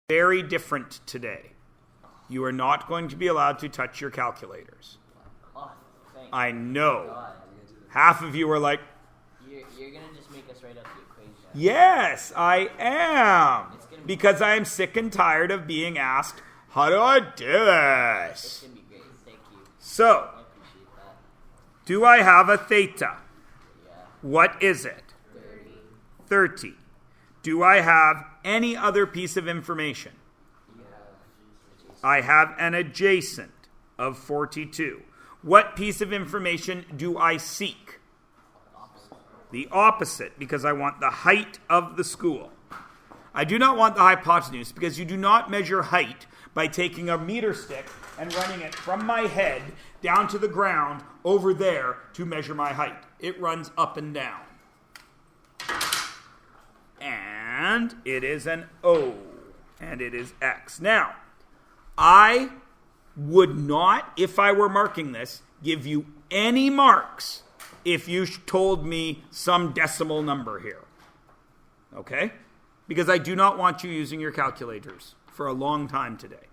Very different today. You are not going to be allowed to touch your calculators. I know. Half of you are like, You're going to just make us write out the equation. yes, I am. Because I am sick and tired of being asked, how do I do this? It's going to be great. Thank you. So, I appreciate that. do I have a theta? Yeah. What is it? 30. 30. Do I have any other piece of information? You have I have an adjacent of 42. What piece of information do I seek? opposite. The opposite, because I want the height of the school. I do not want the hypotenuse, because you do not measure height by taking a meter stick and running it from my head down to the ground over there to measure my height. It runs up and down. And it is an O, and it is X. Now, I would not, if I were marking this, give you any marks if you told me some decimal number here. Okay? Because I do not want you using your calculators for a long time today.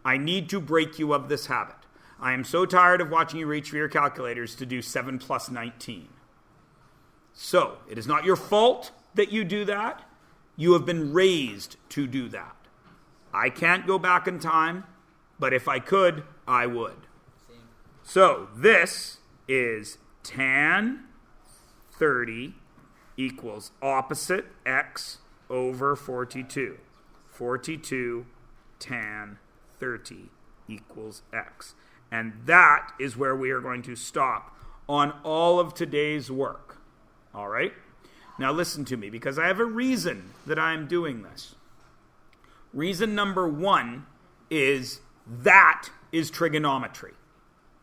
I need to break you of this habit. I am so tired of watching you reach for your calculators to do 7 plus 19. So, it is not your fault that you do that. You have been raised to do that. I can't go back in time, but if I could, I would. Same. So, this is tan 30 equals opposite x over 42. 42 tan 30 equals x. And that is where we are going to stop on all of today's work. All right? Now listen to me, because I have a reason that I'm doing this. Reason number one is that is trigonometry.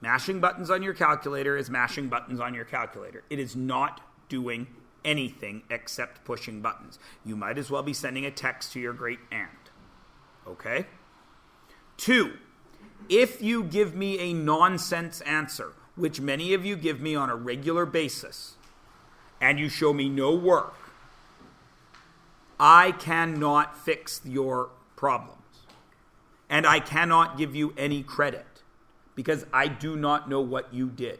Mashing buttons on your calculator is mashing buttons on your calculator. It is not doing anything except pushing buttons. You might as well be sending a text to your great aunt. Okay? 2, if you give me a nonsense answer, which many of you give me on a regular basis, and you show me no work, I cannot fix your problems. And I cannot give you any credit, because I do not know what you did.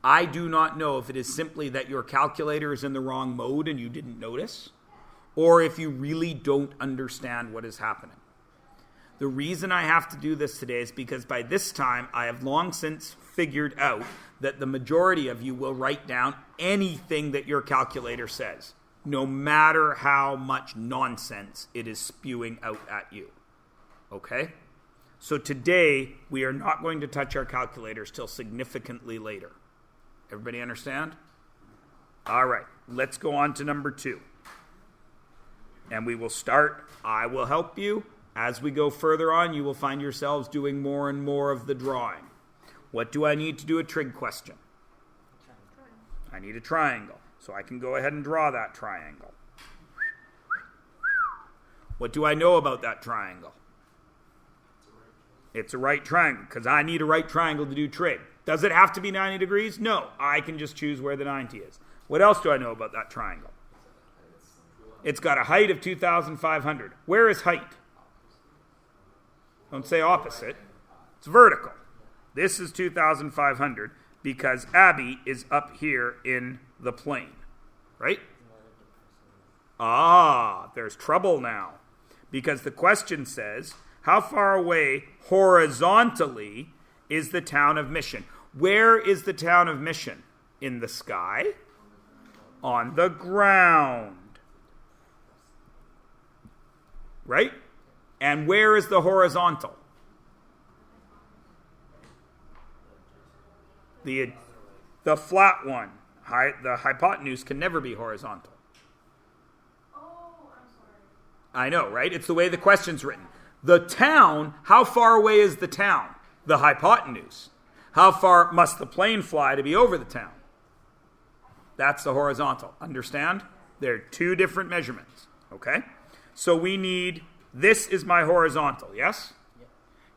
I do not know if it is simply that your calculator is in the wrong mode and you didn't notice, or if you really don't understand what is happening. The reason I have to do this today is because by this time I have long since figured out that the majority of you will write down anything that your calculator says, no matter how much nonsense it is spewing out at you. Okay? So today, we are not going to touch our calculators till significantly later. Everybody understand? All right, let's go on to number 2. And we will start. I will help you. As we go further on, you will find yourselves doing more and more of the drawing. What do I need to do a trig question? I need a triangle. So I can go ahead and draw that triangle. What do I know about that triangle? It's a right triangle, because I need a right triangle to do trig. Does it have to be 90 degrees? No, I can just choose where the 90 is. What else do I know about that triangle? It's got a height of 2,500. Where is height? Don't say opposite. It's vertical. This is 2,500 because Abby is up here in the plane, right? Ah, there's trouble now, because the question says, how far away horizontally is the town of Mission? Where is the town of Mission? In the sky? On the ground. Right? And where is the horizontal? The flat one. The hypotenuse can never be horizontal. Oh, I'm sorry. I know, right? It's the way the question's written. The town, how far away is the town? The hypotenuse. How far must the plane fly to be over the town? That's the horizontal. Understand? They're two different measurements. Okay? So we need, this is my horizontal, yes? Yep.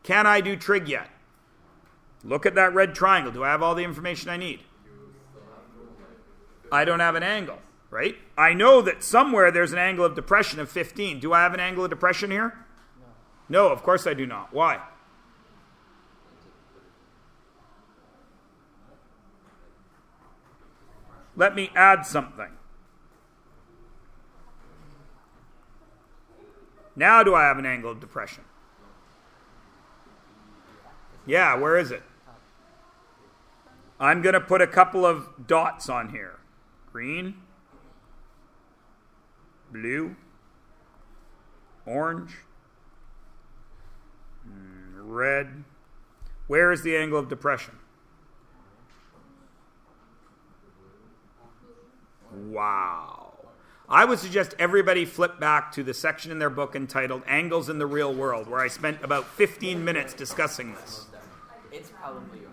Can I do trig yet? Look at that red triangle. Do I have all the information I need? I don't have an angle. right? I know that somewhere there's an angle of depression of 15. Do I have an angle of depression here? No, of course I do not. Why? Let me add something. Now do I have an angle of depression? Yeah, where is it? I'm going to put a couple of dots on here. Green, blue, orange, red. Where is the angle of depression? Wow. I would suggest everybody flip back to the section in their book entitled Angles in the Real World, where I spent about 15 minutes discussing this. It's probably yours.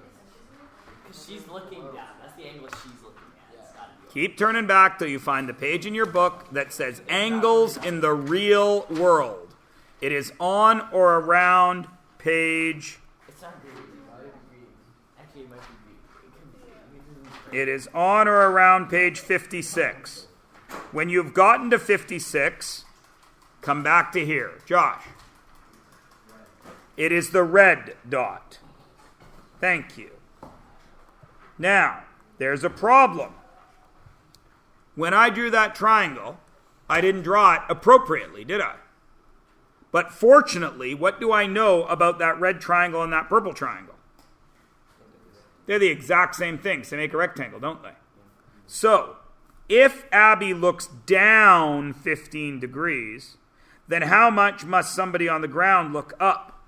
Because she's looking down. That's the angle she's looking at. It's gotta be yours. Keep turning back till you find the page in your book that says Angles in the Real World. It is on or around page... It's not green. Actually, it might be green. It is on or around page 56. When you've gotten to 56, come back to here. Josh. It is the red dot. Thank you. Now, there's a problem. When I drew that triangle, I didn't draw it appropriately, did I? But fortunately, what do I know about that red triangle and that purple triangle? They're the exact same things. They make a rectangle, don't they? So, if Abby looks down 15 degrees, then how much must somebody on the ground look up?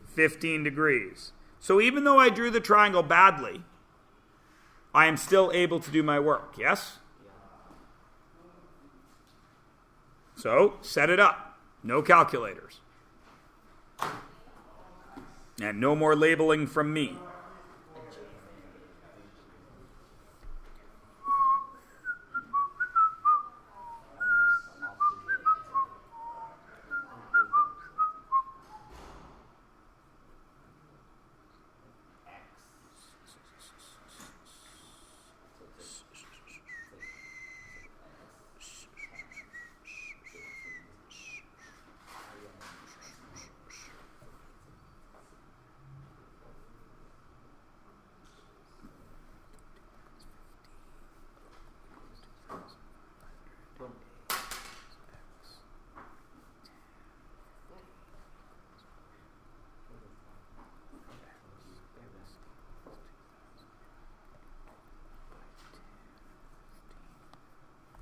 15 degrees. So even though I drew the triangle badly, I am still able to do my work, yes? So, set it up. No calculators. And no more labeling from me.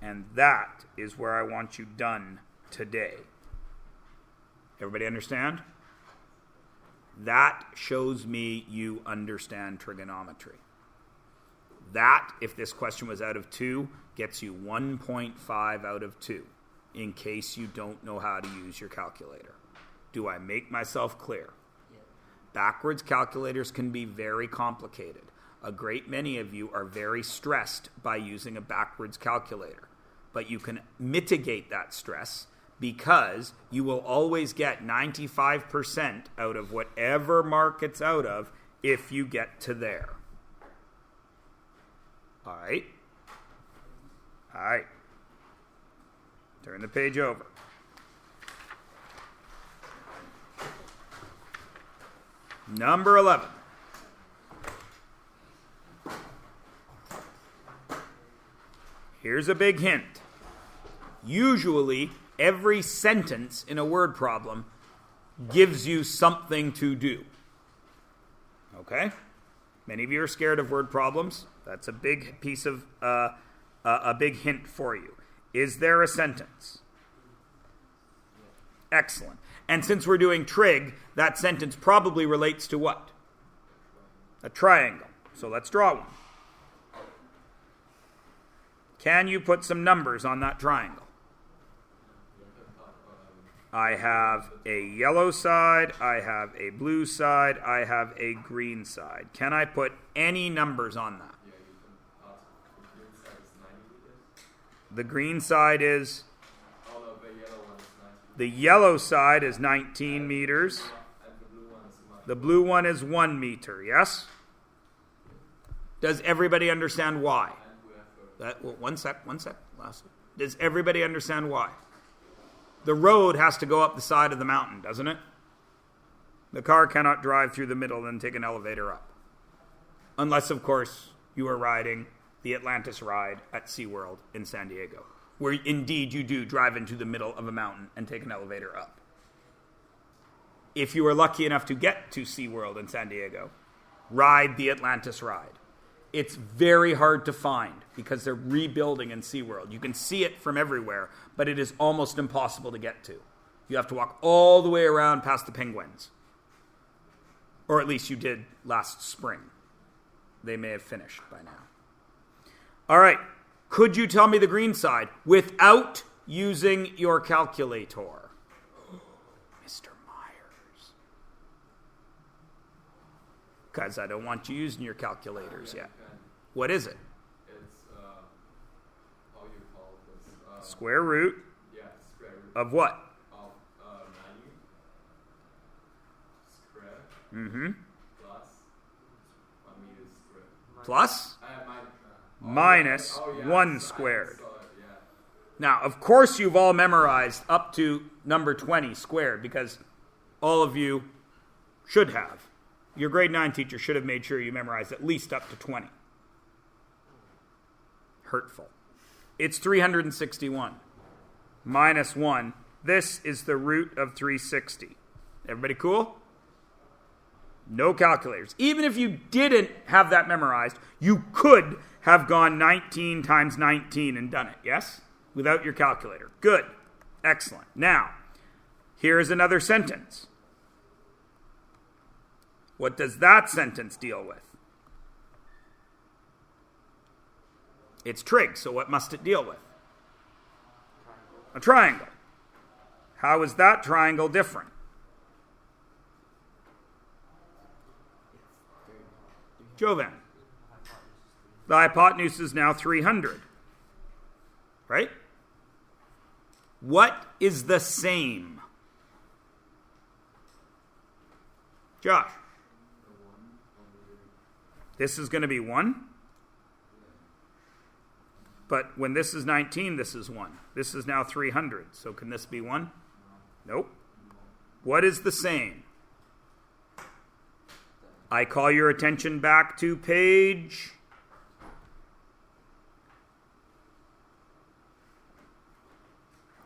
And that is where I want you done today. Everybody understand? That shows me you understand trigonometry. That, if this question was out of 2, gets you 1.5 out of 2, in case you don't know how to use your calculator. Do I make myself clear? Yeah. Backwards calculators can be very complicated. A great many of you are very stressed by using a backwards calculator. But you can mitigate that stress because you will always get 95% out of whatever mark it's out of if you get to there. All right? All right. Turn the page over. Number 11. Here's a big hint. Usually, every sentence in a word problem gives you something to do. Okay? Many of you are scared of word problems. That's a big piece of, a big hint for you. Is there a sentence? Excellent. And since we're doing trig, that sentence probably relates to what? A triangle. So let's draw one. Can you put some numbers on that triangle? I have a yellow side, I have a blue side, I have a green side. Can I put any numbers on that? The green side is? The yellow side is 19 meters. The blue one is 1 meter, yes? Does everybody understand why? One sec. Last. Does everybody understand why? The road has to go up the side of the mountain, doesn't it? The car cannot drive through the middle and take an elevator up. Unless, of course, you are riding the Atlantis ride at SeaWorld in San Diego, where indeed you do drive into the middle of a mountain and take an elevator up. If you are lucky enough to get to SeaWorld in San Diego, ride the Atlantis ride. It's very hard to find because they're rebuilding in SeaWorld. You can see it from everywhere, but it is almost impossible to get to. You have to walk all the way around past the penguins. Or at least you did last spring. They may have finished by now. All right. Could you tell me the green side without using your calculator? Mr. Myers. Because I don't want you using your calculators yet. What is it? It's, how you call this? Square root. Yeah, square root. Of what? Of 90. Square. Mm-hmm. Plus. I mean, it's square. Plus? Minus yeah. 1 squared. Yeah. Now, of course, you've all memorized up to number 20 squared because all of you should have. Your grade 9 teacher should have made sure you memorized at least up to 20. Hurtful. It's 361 minus 1. This is the root of 360. Everybody cool? No calculators. Even if you didn't have that memorized, you could have gone 19 times 19 and done it, yes? Without your calculator. Good. Excellent. Now, here is another sentence. What does that sentence deal with? It's trig, so what must it deal with? A triangle. How is that triangle different? Jovan. The hypotenuse is now 300. Right? What is the same? Josh. This is going to be 1. But when this is 19, this is 1. This is now 300. So can this be 1? Nope. What is the same? I call your attention back to page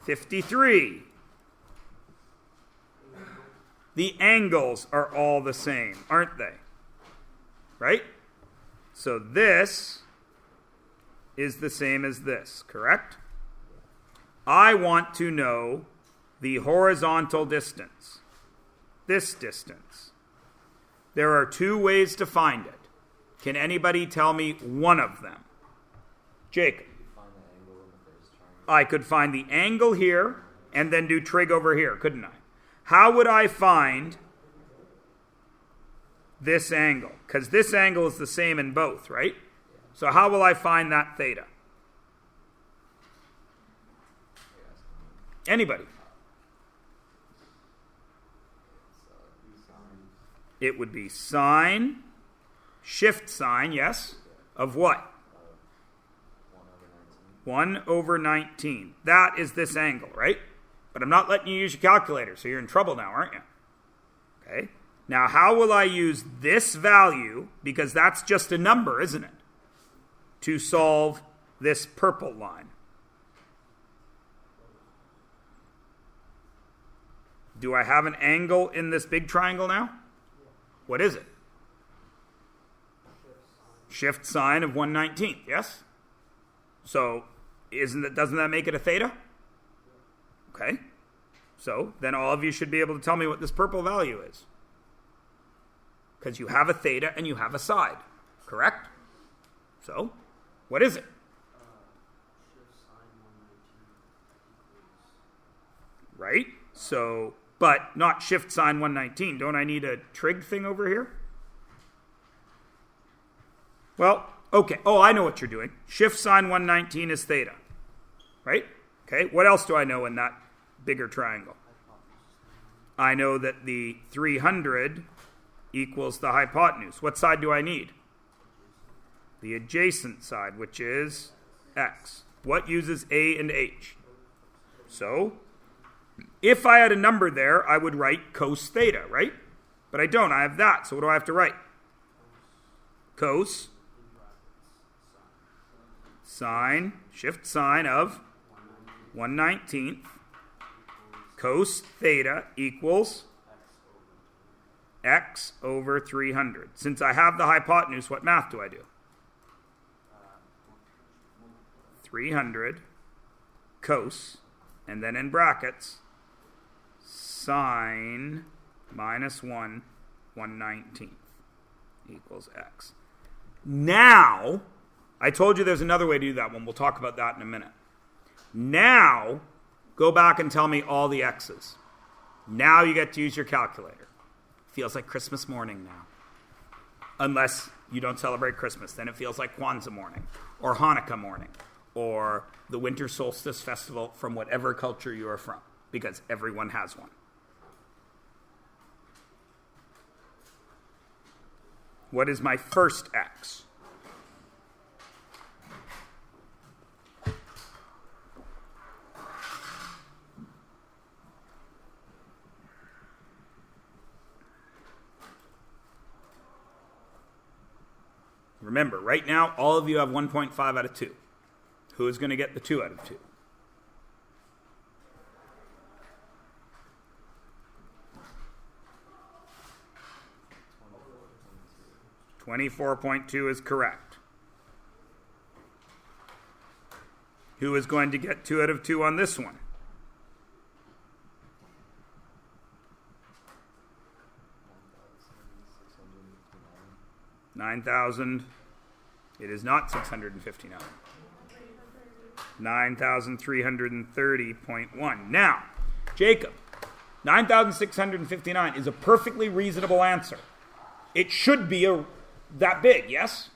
53. The angles are all the same, aren't they? Right? So this is the same as this, correct? I want to know the horizontal distance, this distance. There are 2 ways to find it. Can anybody tell me one of them? Jacob. I could find the angle here and then do trig over here, couldn't I? How would I find this angle? Because this angle is the same in both, right? So how will I find that theta? Anybody? It would be sine, shift sine, yes, of what? 1 over 19. That is this angle, right? But I'm not letting you use your calculator, so you're in trouble now, aren't you? Okay. Now, how will I use this value, because that's just a number, isn't it, to solve this purple line? Do I have an angle in this big triangle now? What is it? Shift sine of 1/19, yes? So, doesn't that make it a theta? Okay. So, then all of you should be able to tell me what this purple value is. Because you have a theta and you have a side, correct? So, what is it? Right? So, but not shift sine 119. Don't I need a trig thing over here? Well, okay. Oh, I know what you're doing. Shift sine 119 is theta. Right? Okay. What else do I know in that bigger triangle? I know that the 300 equals the hypotenuse. What side do I need? The adjacent side, which is x. What uses a and h? So, if I had a number there, I would write cos theta, right? But I don't. I have that. So what do I have to write? Cos sine, shift sine of 1/19th cos theta equals x over 300. Since I have the hypotenuse, what math do I do? 300 cos, and then in brackets, sine minus 1/119th equals x. Now, I told you there's another way to do that one. We'll talk about that in a minute. Now, go back and tell me all the x's. Now you get to use your calculator. Feels like Christmas morning now. Unless you don't celebrate Christmas. Then it feels like Kwanzaa morning, or Hanukkah morning, or the winter solstice festival from whatever culture you are from, because everyone has one. What is my first x? Remember, right now, all of you have 1.5 out of 2. Who is going to get the 2 out of 2? $24.2 is correct. Who is going to get 2 out of 2 on this one? $9,000. It is not 659. 9,330.1. Now, Jacob, 9,659 is a perfectly reasonable answer. It should be that big, yes?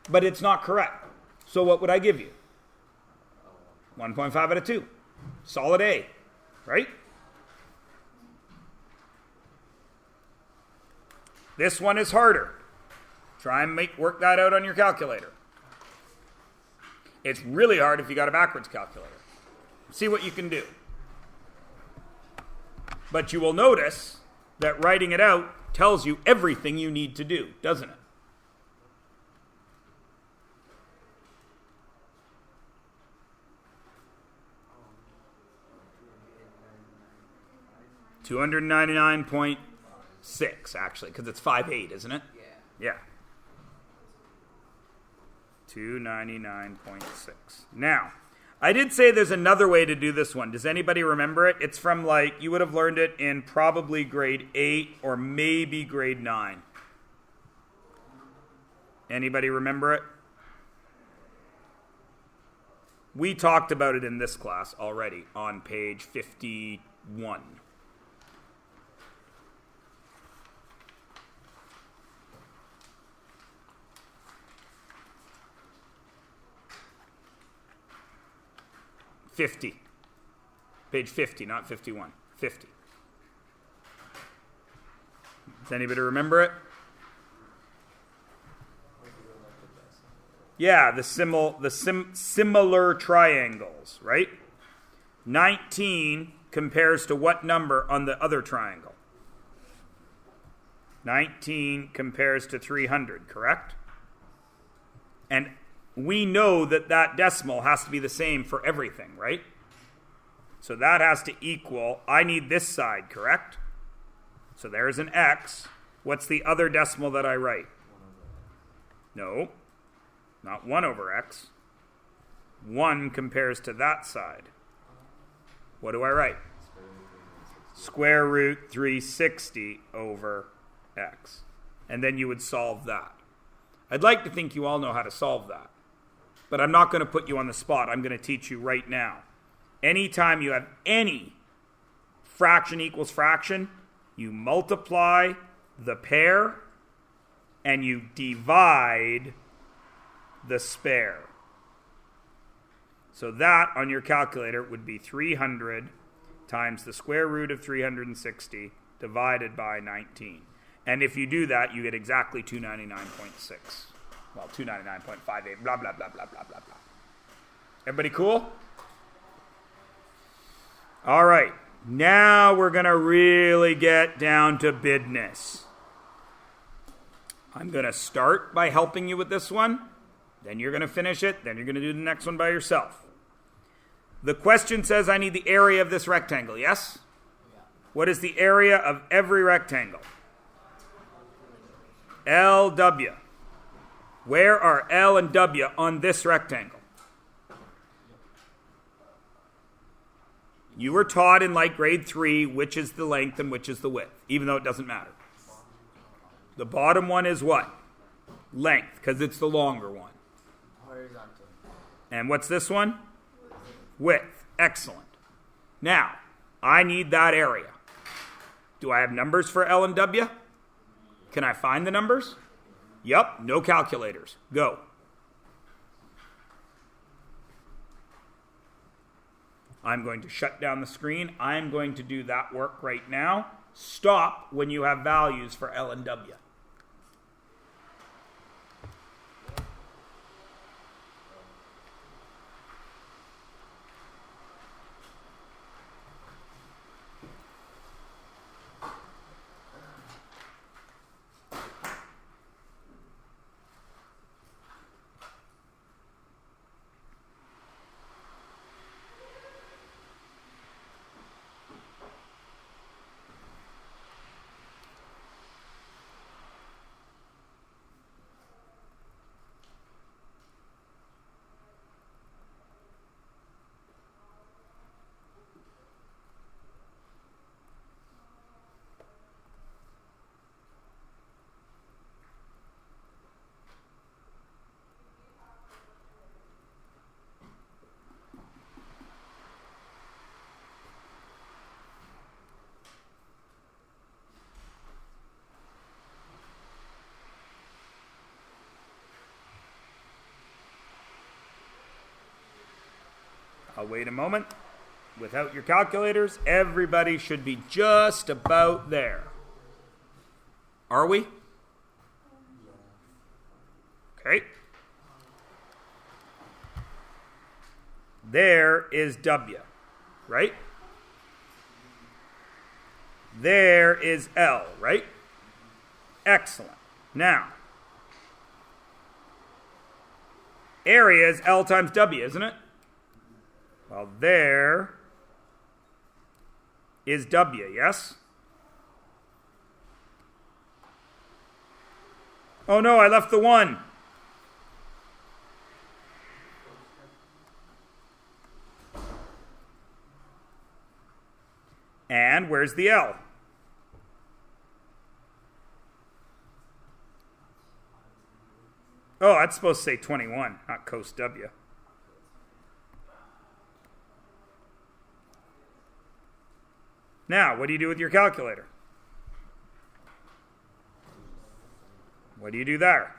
But it's not correct. So what would I give you? 1.5 out of 2. Solid A, right? This one is harder. Try and work that out on your calculator. It's really hard if you got a backwards calculator. See what you can do. But you will notice that writing it out tells you everything you need to do, doesn't it? $299.6 actually, because it's 5/8, isn't it? Yeah. 299.6. Now, I did say there's another way to do this one. Does anybody remember it? It's from you would have learned it in probably grade 8 or maybe grade 9. Anybody remember it? We talked about it in this class already on page 51. Page 50, not 51. 50. Does anybody remember it? Yeah, the similar triangles, right? 19 compares to what number on the other triangle? 19 compares to 300, correct? And we know that that decimal has to be the same for everything, right? So that has to equal, I need this side, correct? So there's an x. What's the other decimal that I write? No, not 1 over x. 1 compares to that side. What do I write? Square root 360 over x. And then you would solve that. I'd like to think you all know how to solve that. But I'm not going to put you on the spot. I'm going to teach you right now. Anytime you have any fraction equals fraction, you multiply the pair and you divide the spare. So that on your calculator would be 300 times the square root of 360 divided by 19. And if you do that, you get exactly 299.6. Well, 299.58, blah, blah, blah, blah, blah, blah, blah. Everybody cool? All right. Now we're going to really get down to business. I'm going to start by helping you with this one. Then you're going to finish it. Then you're going to do the next one by yourself. The question says I need the area of this rectangle, yes? Yeah. What is the area of every rectangle? LW. Where are L and W on this rectangle? You were taught in like grade 3 which is the length and which is the width, even though it doesn't matter. The bottom one is what? Length, because it's the longer one. Horizontal. And what's this one? Width. Excellent. Now, I need that area. Do I have numbers for L and W? Can I find the numbers? Yup, no calculators. Go. I'm going to shut down the screen. I'm going to do that work right now. Stop when you have values for L and W. I'll wait a moment. Without your calculators, everybody should be just about there. Are we? Okay. There is W, right? There is L, right? Excellent. Now, area is L times W, isn't it? Well, there is W, yes? Oh no, I left the 1. And where's the L? Oh, that's supposed to say 21, not coast W. Now, what do you do with your calculator? What do you do there?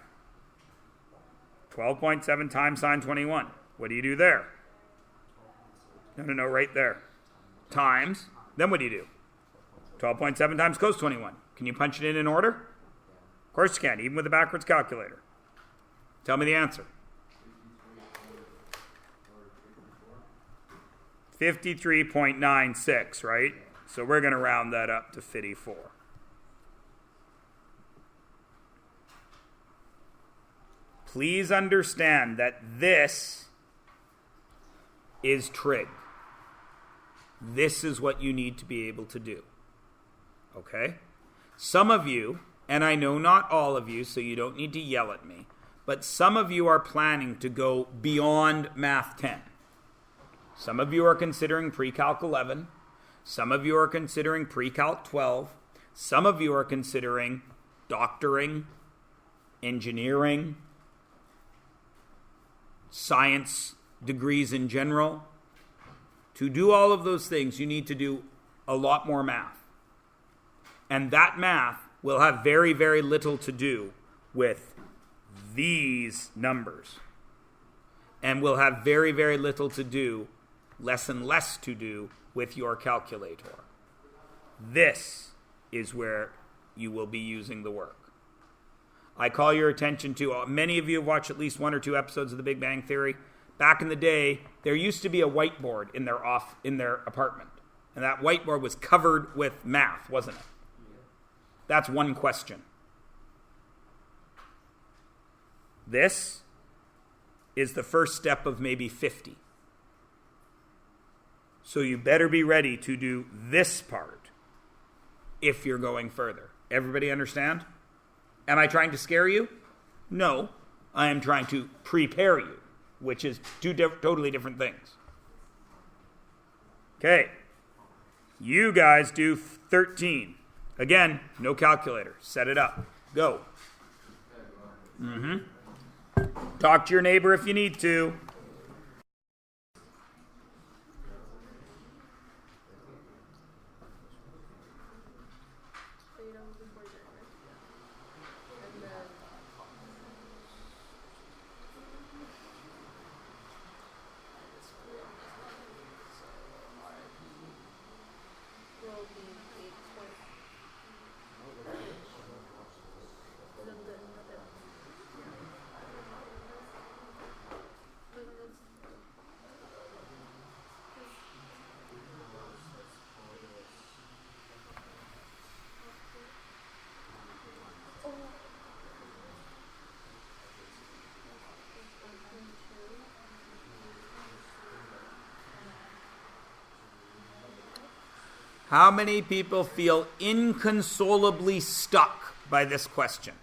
12.7 times sine 21. What do you do there? No, right there. Times. Then what do you do? 12.7 times cos 21. Can you punch it in order? Of course you can, even with a backwards calculator. Tell me the answer. 53.96, right? So we're going to round that up to 54. Please understand that this is trig. This is what you need to be able to do. Okay? Some of you, and I know not all of you, so you don't need to yell at me, but some of you are planning to go beyond Math 10. Some of you are considering Pre-Calc 11. Some of you are considering Pre-Calc 12. Some of you are considering doctoring, engineering, science degrees in general. To do all of those things, you need to do a lot more math. And that math will have very, very little to do with these numbers. And will have very, very little to do, less and less to do, with your calculator. This is where you will be using the work. I call your attention to, many of you have watched at least 1 or 2 episodes of The Big Bang Theory. back in the day, there used to be a whiteboard in their apartment. And that whiteboard was covered with math, wasn't it? That's one question. This is the first step of maybe 50. So you better be ready to do this part if you're going further. Everybody understand? Am I trying to scare you? No, I am trying to prepare you, which is two totally different things. Okay. You guys do 13. Again, no calculator. Set it up. Go. Talk to your neighbor if you need to. How many people feel inconsolably stuck by this question?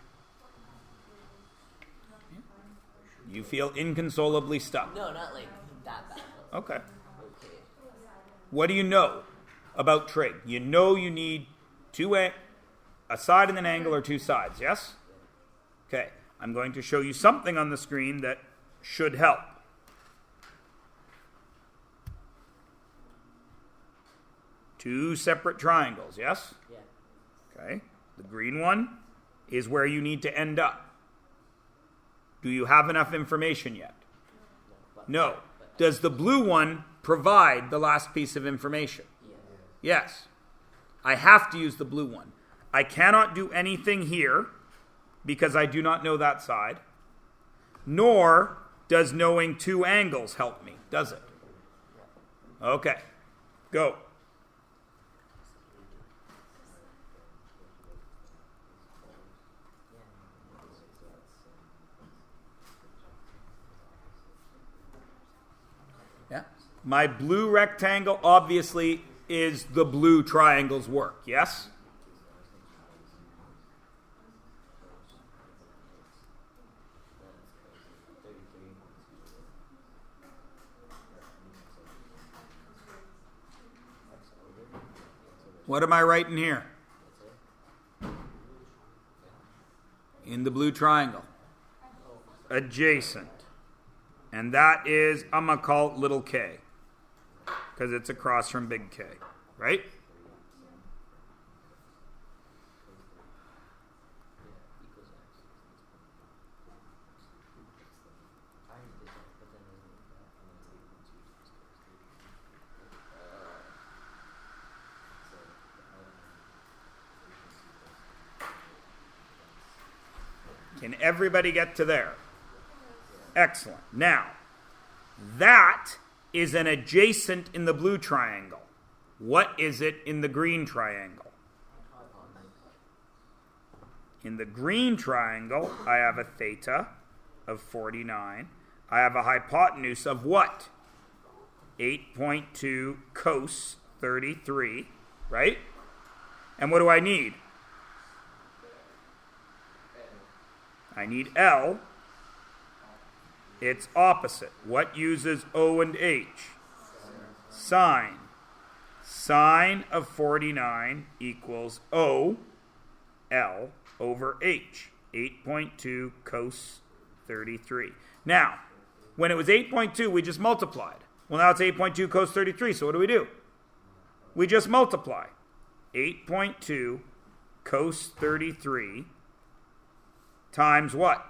You feel inconsolably stuck? No, not like that bad. Okay. Okay. What do you know about trig? You know you need a side and an angle or two sides, yes? Okay. I'm going to show you something on the screen that should help. Two separate triangles, yes? Yeah. Okay. The green one is where you need to end up. Do you have enough information yet? No. Does the blue one provide the last piece of information? Yeah. Yes. I have to use the blue one. I cannot do anything here because I do not know that side. Nor does knowing two angles help me, does it? Okay. Go. Yeah. My blue rectangle obviously is the blue triangle's work, yes? What am I writing here? In the blue triangle. Adjacent. And that is, I'm going to call it little k. Because it's across from big K. Right? Can everybody get to there? Excellent. Now, that is an adjacent in the blue triangle. What is it in the green triangle? In the green triangle, I have a theta of 49. I have a hypotenuse of what? 8.2 cos 33, right? And what do I need? I need L. It's opposite. What uses O and H? Sine. Sine of 49 equals O, L over H. 8.2 cos 33. Now, when it was 8.2, we just multiplied. Well, now it's 8.2 cos 33, so what do? We just multiply. 8.2 cos 33 times what?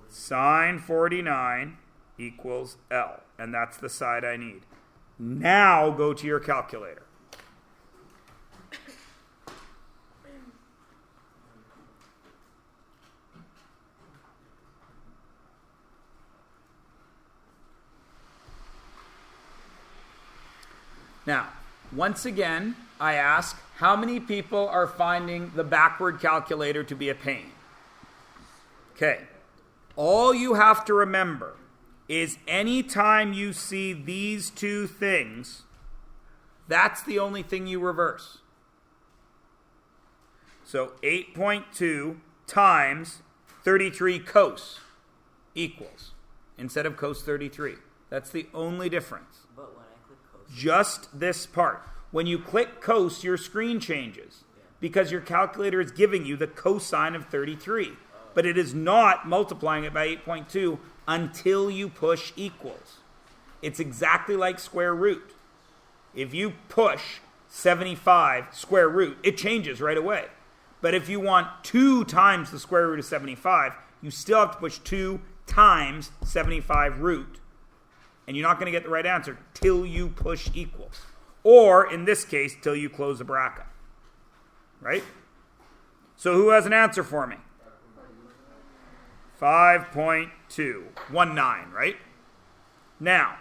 Sine 49 equals L. And that's the side I need. Now go to your calculator. Now, once again, I ask, how many people are finding the backward calculator to be a pain? Okay. All you have to remember is anytime you see these two things, that's the only thing you reverse. So 8.2 times 33 cos equals, instead of cos 33. That's the only difference. But when I click cos, Just this part. When you click cos, your screen changes because your calculator is giving you the cosine of 33. But it is not multiplying it by 8.2 until you push equals. It's exactly like square root. If you push 75 square root, it changes right away. But if you want 2 times the square root of 75, you still have to push 2 times 75 root. And you're not going to get the right answer till you push equals. Or, in this case, till you close the bracket. Right? So who has an answer for me? 5.219, right? Now,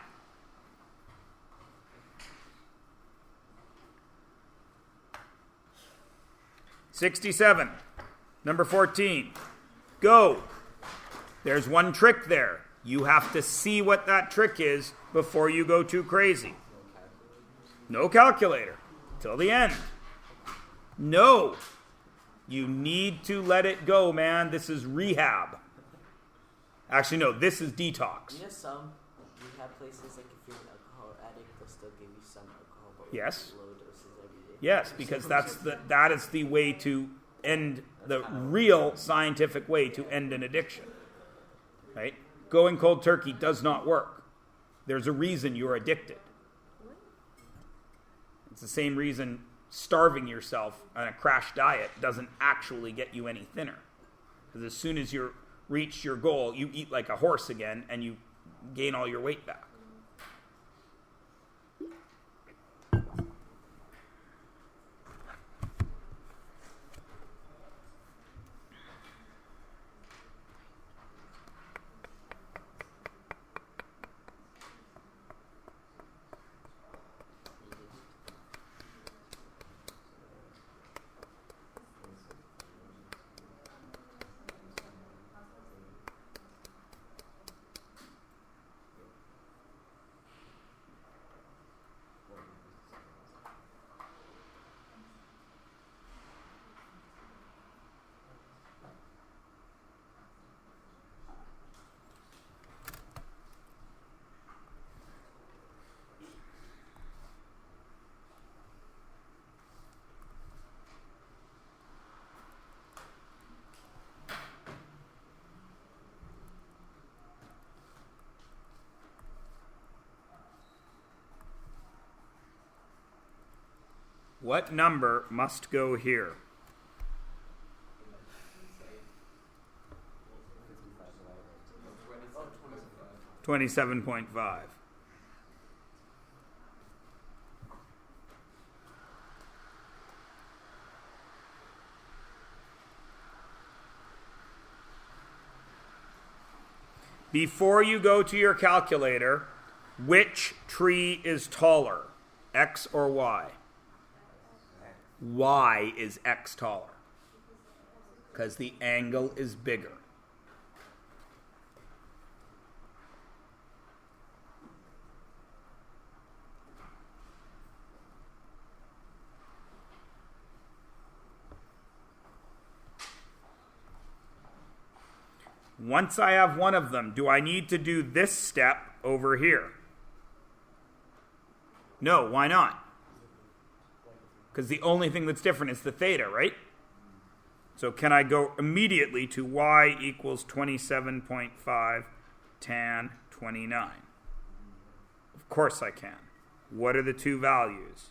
'67, number 14. Go. There's one trick there. You have to see what that trick is before you go too crazy. No calculator. Till the end. No. You need to let it go, man. This is rehab. Actually, no, this is detox. you know some rehab places, like if you're an alcohol addict, they'll still give you some alcohol, but Yes. low doses every day. Yes, because that is the way to end, the real scientific way to end an addiction. Right? Going cold turkey does not work. There's a reason you're addicted. It's the same reason starving yourself on a crash diet doesn't actually get you any thinner. Because as soon as you reach your goal, you eat like a horse again and you gain all your weight back. What number must go here? $27.5. Before you go to your calculator, which tree is taller, X or Y? Y is X taller because the angle is bigger. Once I have one of them, do I need to do this step over here? No, why not? Because the only thing that's different is the theta, right? So can I go immediately to y equals 27.5 tan 29? Of course I can. What are the two values?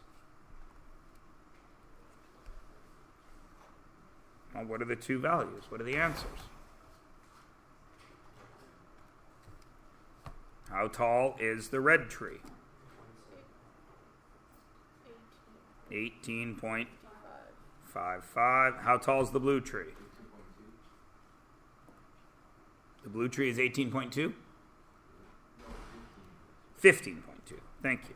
Well, what are the two values? What are the answers? How tall is the red tree? 18.55. How tall is the blue tree? The blue tree is 18.2? 15.2. Thank you.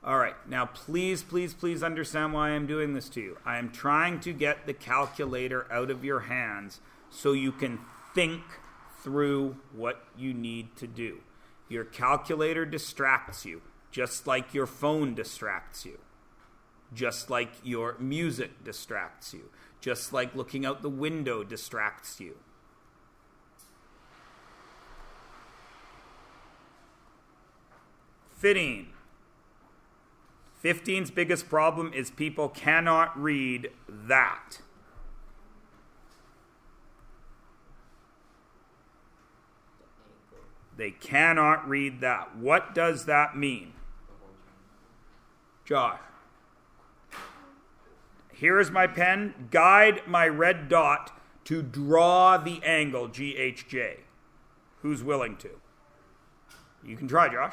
All right. Now, please, please, please understand why I'm doing this to you. I am trying to get the calculator out of your hands so you can think through what you need to do. Your calculator distracts you, just like your phone distracts you, just like your music distracts you, just like looking out the window distracts you. Fitting. 15's biggest problem is people cannot read that. They cannot read that. What does that mean? Josh. Here is my pen. Guide my red dot to draw the angle GHJ. Who's willing to? You can try, Josh.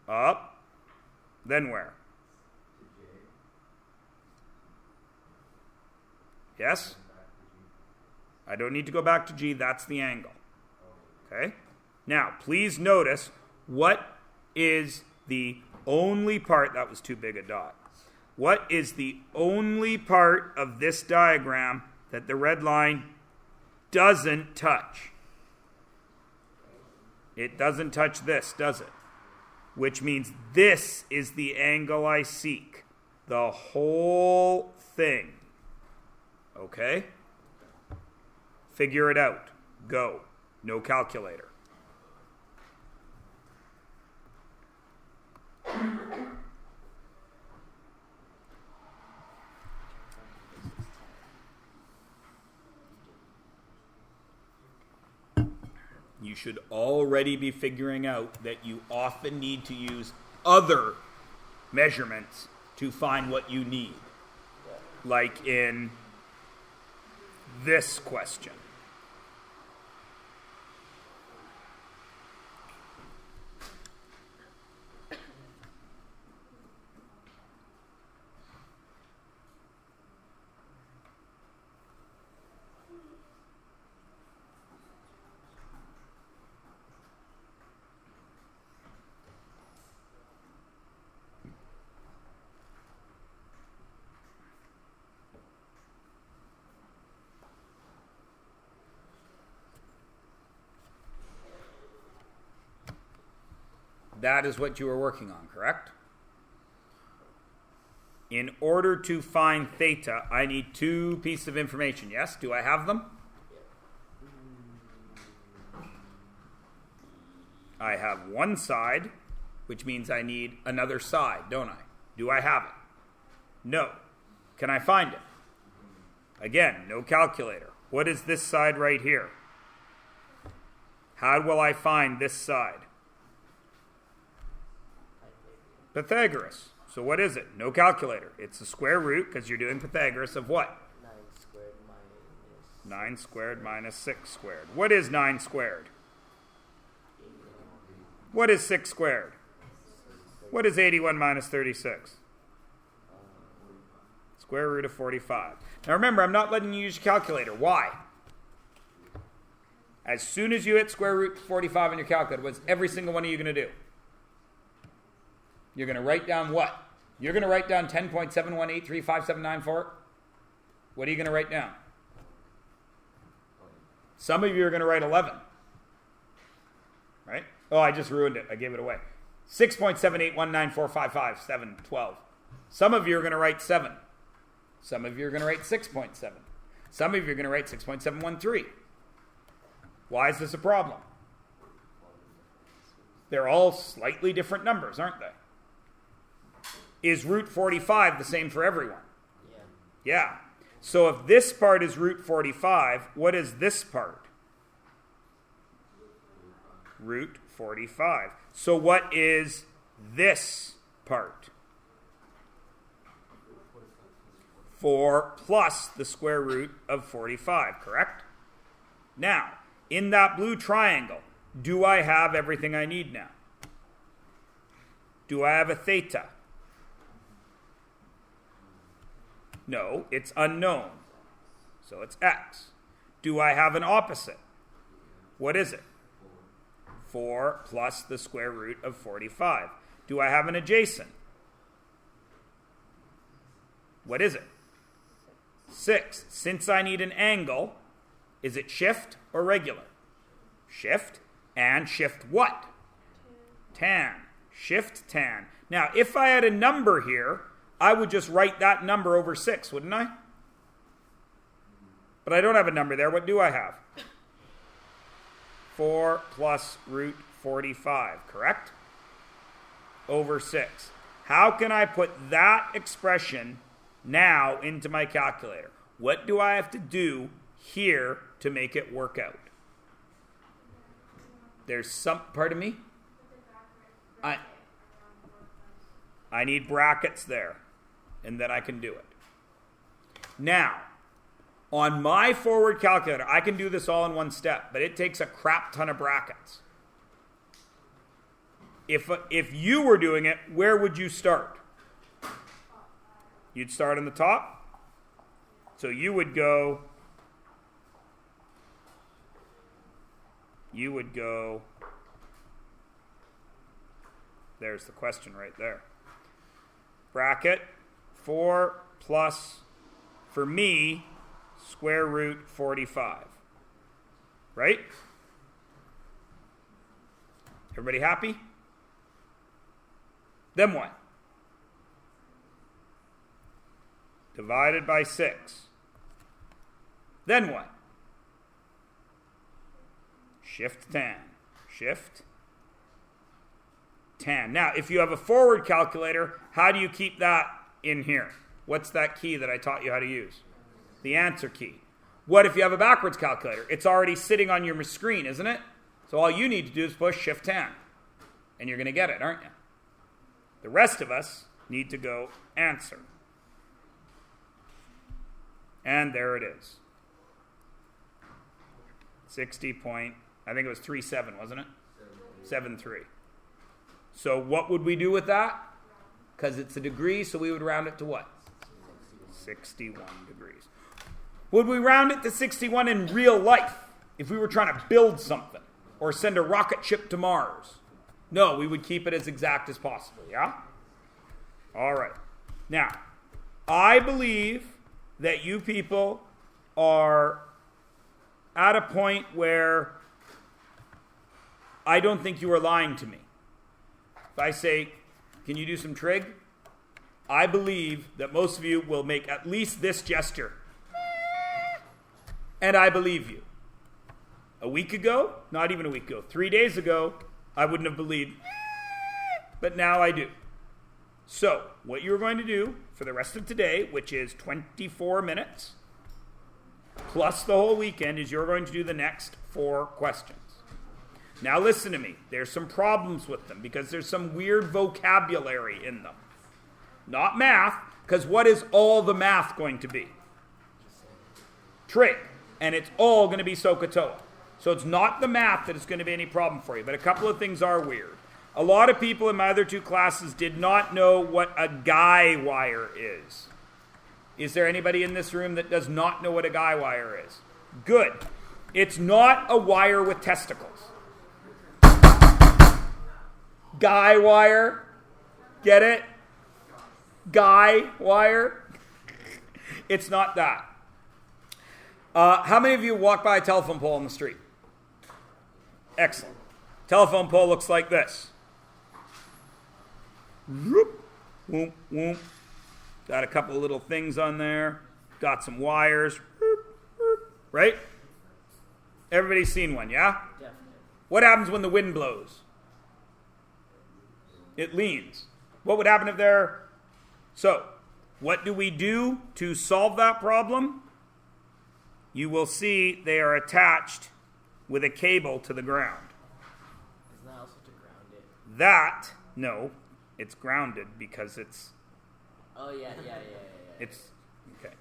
Up. Then where? Yes? I don't need to go back to G. That's the angle. Okay? Now, please notice what is the only part, that was too big a dot. What is the only part of this diagram that the red line doesn't touch? It doesn't touch this, does it? Which means this is the angle I seek. The whole thing. Okay? Figure it out. Go. No calculator. You should already be figuring out that you often need to use other measurements to find what you need. Like in this question. That is what you are working on, correct? In order to find theta, I need two pieces of information. Yes? Do I have them? I have one side, which means I need another side, don't I? Do I have it? No. Can I find it? Again, no calculator. What is this side right here? How will I find this side? Pythagoras. So what is it? No calculator. It's the square root, because you're doing Pythagoras, of what? 9 squared minus... 9 squared minus 6 squared. What is 9 squared? What is 6 squared? What is 81 minus 36? Square root of 45. Now remember, I'm not letting you use your calculator. Why? As soon as you hit square root 45 on your calculator, what's every single one of you going to do? You're going to write down what? You're going to write down 10.71835794. What are you going to write down? Some of you are going to write 11. Right? Oh, I just ruined it. I gave it away. 6.7819455712. Some of you are going to write 7. Some of you are going to write 6.7. Some of you are going to write 6.713. Why is this a problem? They're all slightly different numbers, aren't they? Is root 45 the same for everyone? Yeah. So if this part is root 45, what is this part? Root 45. So what is this part? 4 plus the square root of 45, correct? Now, in that blue triangle, do I have everything I need now? Do I have a theta? No, it's unknown. So it's x. Do I have an opposite? What is it? 4 plus the square root of 45. Do I have an adjacent? What is it? 6. Since I need an angle, is it shift or regular? Shift. And shift what? Tan. Shift tan. Now, if I had a number here, I would just write that number over 6, wouldn't I? But I don't have a number there. What do I have? 4 plus root 45, correct? Over 6. How can I put that expression now into my calculator? What do I have to do here to make it work out? There's some, pardon me? I need brackets there, and then I can do it. Now, on my forward calculator, I can do this all in one step, but it takes a crap ton of brackets. If you were doing it, where would you start? You'd start on the top. So you would go, there's the question right there. Bracket 4 plus, for me, square root 45. Right? Everybody happy? Then what? Divided by 6. Then what? Shift tan. Shift tan. Now, if you have a forward calculator, how do you keep that in here? What's that key that I taught you how to use? The answer key. What if you have a backwards calculator? It's already sitting on your screen, isn't it? So all you need to do is push Shift tan. And you're going to get it, aren't you? The rest of us need to go answer. And there it is. 60 point, I think it was 3.7, wasn't it? 7.3. So what would we do with that? Because it's a degree, so we would round it to what? 61 degrees. Would we round it to 61 in real life if we were trying to build something or send a rocket ship to Mars? No, we would keep it as exact as possible, yeah? All right. Now, I believe that you people are at a point where I don't think you are lying to me. If I say, can you do some trig? I believe that most of you will make at least this gesture. And I believe you. A week ago, not even a week ago, 3 days ago, I wouldn't have believed, but now I do. So, what you're going to do for the rest of today, which is 24 minutes, plus the whole weekend, is you're going to do the next 4 questions. Now listen to me. There's some problems with them because there's some weird vocabulary in them. Not math, because what is all the math going to be? Trig. And it's all going to be SOHCAHTOA. So it's not the math that is going to be any problem for you, but a couple of things are weird. A lot of people in my other 2 classes did not know what a guy wire is. Is there anybody in this room that does not know what a guy wire is? Good. It's not a wire with testicles. Guy wire. Get it? Guy wire. It's not that. How many of you walk by a telephone pole on the street? Excellent. Telephone pole looks like this. Whoop, whoop, whoop. Got a couple of little things on there. Got some wires. Whoop, whoop. Right? Everybody's seen one, yeah? Definitely. What happens when the wind blows? It leans. What would happen if there... So, what do we do to solve that problem? You will see they are attached with a cable to the ground. Isn't that also to ground it? That, no, it's grounded because it's... Oh, yeah. It's, okay.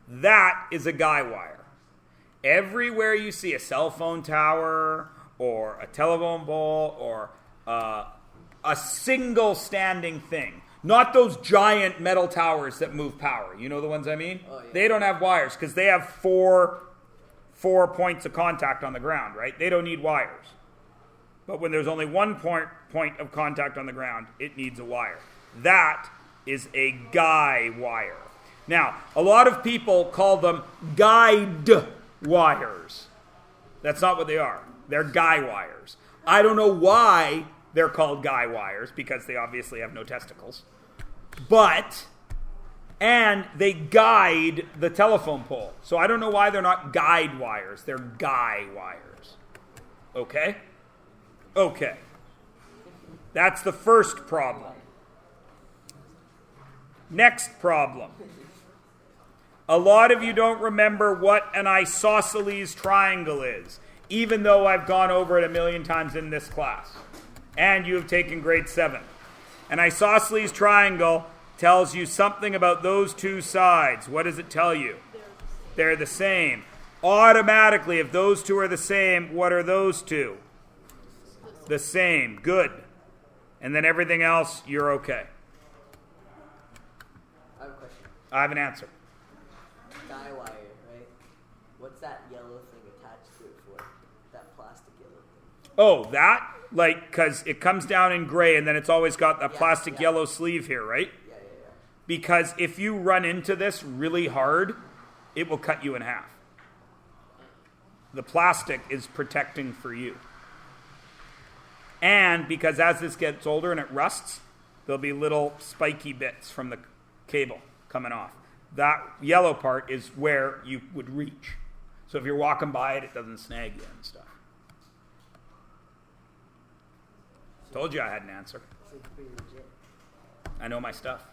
That is a guy wire. Everywhere you see a cell phone tower or a telephone pole or a single standing thing, not those giant metal towers that move power. You know the ones I mean? Oh, yeah. They don't have wires because they have four points of contact on the ground, right? They don't need wires. But when there's only one point of contact on the ground, it needs a wire. That is a guy wire. Now, a lot of people call them guide wires. That's not what they are. They're guy wires. I don't know why they're called guy wires, because they obviously have no testicles. And they guide the telephone pole. So I don't know why they're not guide wires. They're guy wires. Okay? Okay. That's the first problem. Next problem. A lot of you don't remember what an isosceles triangle is, even though I've gone over it 1,000,000 times in this class. And you have taken grade 7. An isosceles triangle tells you something about those two sides. What does it tell you? They're the same. Automatically, if those two are the same, what are those two? The same. Good. And then everything else, you're okay. I have a question. I have an answer. Guy wire, right? What's that yellow thing attached to it for? That plastic yellow thing. Oh, that? Like, because it comes down in gray and then it's always got that plastic yellow sleeve here, right? Yeah. Because if you run into this really hard, it will cut you in half. The plastic is protecting for you. And because as this gets older and it rusts, there'll be little spiky bits from the cable coming off. That yellow part is where you would reach. So if you're walking by it, it doesn't snag you and stuff. Told you I had an answer. Seems pretty legit. I know my stuff.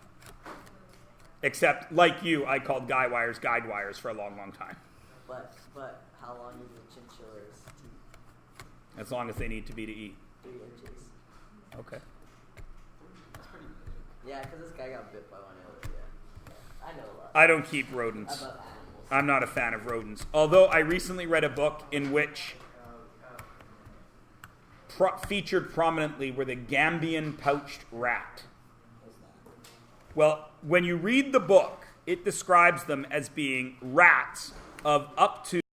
Except, like you, I called guy wires guide wires for a long, long time. But how long is a chinchilla's teeth? As long as they need to be to eat. 3 inches. Okay. That's pretty big. Yeah, because this guy got bit by one earlier. Yeah. I know a lot. I don't keep rodents. About animals. I'm not a fan of rodents. Although I recently read a book in which featured prominently were the Gambian pouched rat. Well, when you read the book, it describes them as being rats of up to